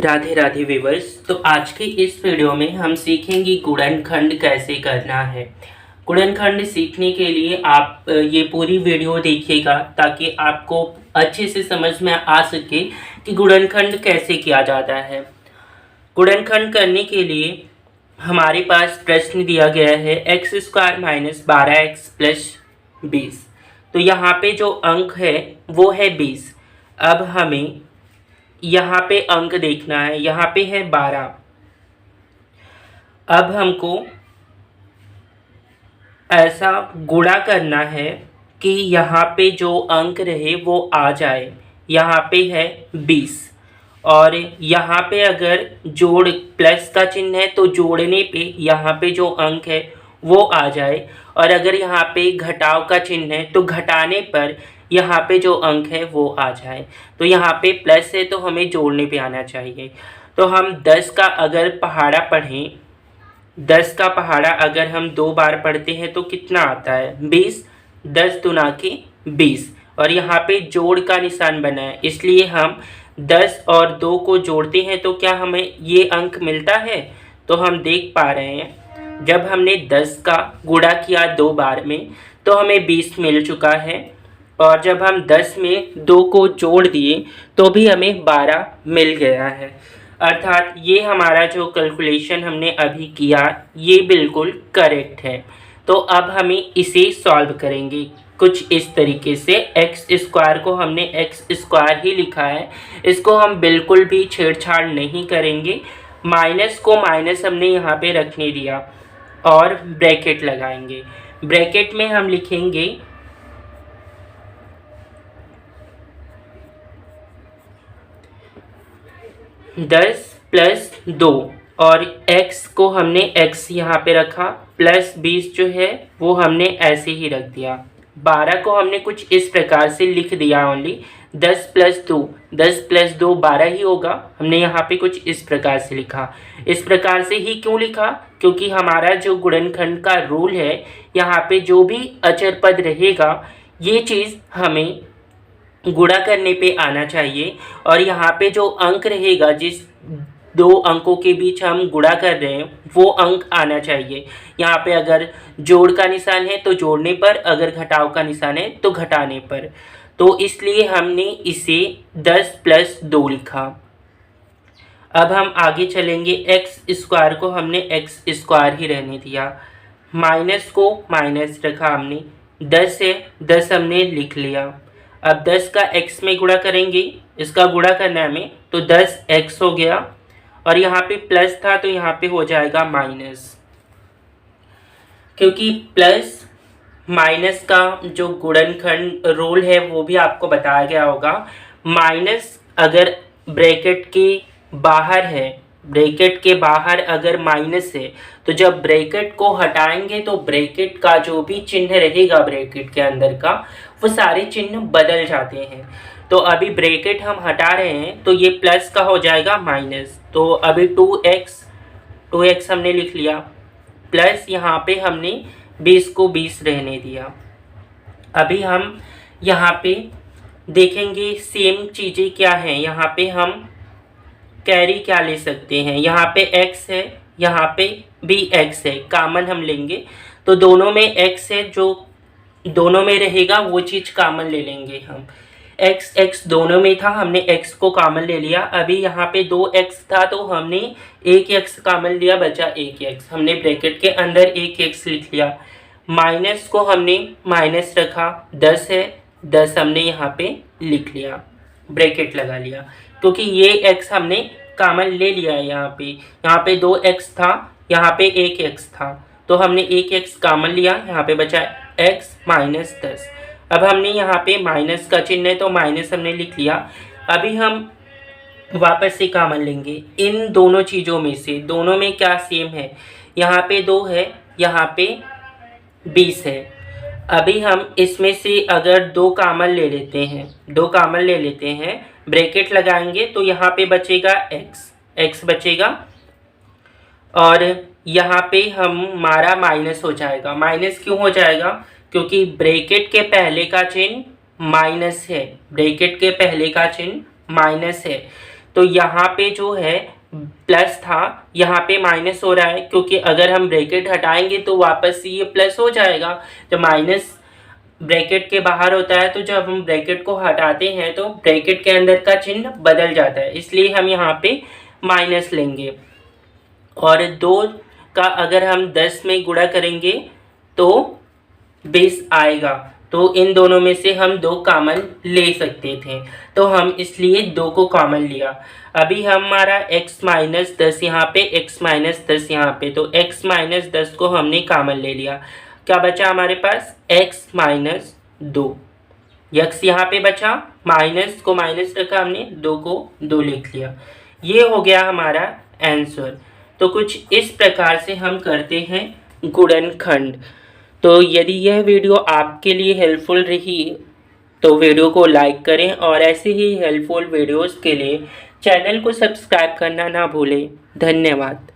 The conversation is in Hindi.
राधे राधे व्यूअर्स। तो आज के इस वीडियो में हम सीखेंगे गुणनखंड कैसे करना है। गुणनखंड सीखने के लिए आप ये पूरी वीडियो देखिएगा ताकि आपको अच्छे से समझ में आ सके कि गुणनखंड कैसे किया जाता है। गुणनखंड करने के लिए हमारे पास प्रश्न दिया गया है x square minus 12x plus 20। तो यहाँ पे जो अंक है वो है 20। अब हमें यहाँ पे अंक देखना है, यहाँ पे है 12। अब हमको ऐसा गुणा करना है कि यहाँ पे जो अंक रहे वो आ जाए। यहाँ पे है 20 और यहाँ पे अगर जोड़ प्लस का चिन्ह है तो जोड़ने पे यहाँ पे जो अंक है वो आ जाए, और अगर यहाँ पे घटाव का चिन्ह है तो घटाने पर यहाँ पे जो अंक है वो आ जाए। तो यहाँ पे प्लस है तो हमें जोड़ने पे आना चाहिए। तो हम 10 का अगर पहाड़ा पढ़ें, 10 का पहाड़ा अगर हम 2 बार पढ़ते हैं तो कितना आता है 20। 10 दूना के 20 और यहाँ पे जोड़ का निशान बना है, इसलिए हम 10 और 2 को जोड़ते हैं तो क्या हमें ये अंक मिलता है। तो हम देख पा रहे हैं जब हमने 10 का गुणा किया 2 बार में तो हमें 20 मिल चुका है, और जब हम 10 में 2 को जोड़ दिए तो भी हमें 12 मिल गया है। अर्थात ये हमारा जो कैलकुलेशन हमने अभी किया ये बिल्कुल करेक्ट है। तो अब हमें इसे सॉल्व करेंगे कुछ इस तरीके से। एक्स स्क्वायर को हमने एक्स स्क्वायर ही लिखा है, इसको हम बिल्कुल भी छेड़छाड़ नहीं करेंगे। माइनस को माइनस हमने यहाँ पे रखने दिया और ब्रैकेट लगाएंगे। ब्रैकेट में हम लिखेंगे 10 प्लस 2 और x को हमने x यहाँ पे रखा, प्लस 20 जो है वो हमने ऐसे ही रख दिया। 12 को हमने कुछ इस प्रकार से लिख दिया ओनली। 10 प्लस 2 10 प्लस 2 12 ही होगा, हमने यहाँ पे कुछ इस प्रकार से लिखा। इस प्रकार से ही क्यों लिखा, क्योंकि हमारा जो गुणनखंड का रूल है यहाँ पे जो भी अचर पद रहेगा ये चीज़ हमें गुणा करने पे आना चाहिए, और यहाँ पे जो अंक रहेगा जिस 2 अंकों के बीच हम गुणा कर रहे हैं वो अंक आना चाहिए। यहाँ पे अगर जोड़ का निशान है तो जोड़ने पर, अगर घटाव का निशान है तो घटाने पर। तो इसलिए हमने इसे 10 प्लस 2 लिखा। अब हम आगे चलेंगे। एक्स स्क्वायर को हमने एक्स स्क्वायर ही रहने दिया, माइनस को माइनस रखा हमने, 10 है 10 हमने लिख लिया। अब 10 का x में गुणा करेंगे, इसका गुणा करना है हमें, तो 10x हो गया, और यहाँ पे प्लस था तो यहाँ पे हो जाएगा माइनस, क्योंकि प्लस माइनस का जो गुणनखंड रूल है वो भी आपको बताया गया होगा। माइनस अगर ब्रैकेट के बाहर है, ब्रैकेट के बाहर अगर माइनस है तो जब ब्रैकेट को हटाएंगे तो ब्रैकेट का जो भी चिन्ह रहेगा ब्रैकेट के अंदर का वो सारे चिन्ह बदल जाते हैं। तो अभी ब्रैकेट हम हटा रहे हैं तो ये प्लस का हो जाएगा माइनस। तो अभी 2x हमने लिख लिया, प्लस यहाँ पे हमने 20 को 20 रहने दिया। अभी हम यहाँ पे देखेंगे सेम चीज़ें क्या हैं। यहाँ पे हम कैरी क्या ले सकते हैं, यहाँ पे x है, यहाँ पे भी x है, कॉमन हम लेंगे। तो दोनों में x है, जो दोनों में रहेगा वो चीज़ कॉमन ले लेंगे हम। x दोनों में था, हमने x को कॉमन ले लिया। अभी यहाँ पे 2x था तो हमने 1x कॉमन लिया, बचा 1x, हमने ब्रैकेट के अंदर 1x लिख लिया। माइनस को हमने माइनस रखा, 10 है 10 हमने यहाँ पे लिख लिया, ब्रैकेट लगा लिया, क्योंकि ये x हमने कॉमन ले लिया है। यहाँ पे 2x था, यहाँ पे 1x था, तो हमने 1x कॉमन लिया, यहाँ पे बचा x माइनस 10। अब हमने यहाँ पे माइनस का चिन्ह है तो माइनस हमने लिख लिया। अभी हम वापस से कॉमन लेंगे इन दोनों चीज़ों में से। दोनों में क्या सेम है, यहाँ पे 2 है, यहाँ पे 20 है। अभी हम इसमें से अगर 2 कॉमन ले लेते हैं, 2 कॉमन ले लेते हैं, ब्रैकेट लगाएंगे तो यहाँ पे बचेगा x बचेगा, और यहाँ पे हमारा माइनस हो जाएगा। माइनस क्यों हो जाएगा, क्योंकि ब्रैकेट के पहले का चिन्ह माइनस है, ब्रैकेट के पहले का चिन्ह माइनस है। तो यहाँ पे जो है प्लस था, यहाँ पे माइनस हो रहा है, क्योंकि अगर हम ब्रैकेट हटाएंगे तो वापस ये प्लस हो जाएगा। तो माइनस ब्रैकेट के बाहर होता है, तो जब हम ब्रैकेट को हटाते हैं तो ब्रैकेट के अंदर का चिन्ह बदल जाता है, इसलिए हम यहाँ पे माइनस लेंगे। और 2 का अगर हम 10 में गुणा करेंगे तो 20 आएगा। तो इन दोनों में से हम 2 कॉमन ले सकते थे, तो हम इसलिए 2 को कॉमन लिया। अभी हमारा x माइनस 10 यहाँ पे, x माइनस 10 यहाँ पे, तो x माइनस 10 को हमने कॉमन ले लिया। क्या बचा हमारे पास? x minus 2। x यहाँ पे बचा, माइनस को माइनस रखा हमने, 2 को 2 लिख लिया। ये हो गया हमारा आंसर। तो कुछ इस प्रकार से हम करते हैं गुणनखंड। तो यदि यह वीडियो आपके लिए हेल्पफुल रही तो वीडियो को लाइक करें, और ऐसे ही हेल्पफुल वीडियोस के लिए चैनल को सब्सक्राइब करना ना भूलें। धन्यवाद।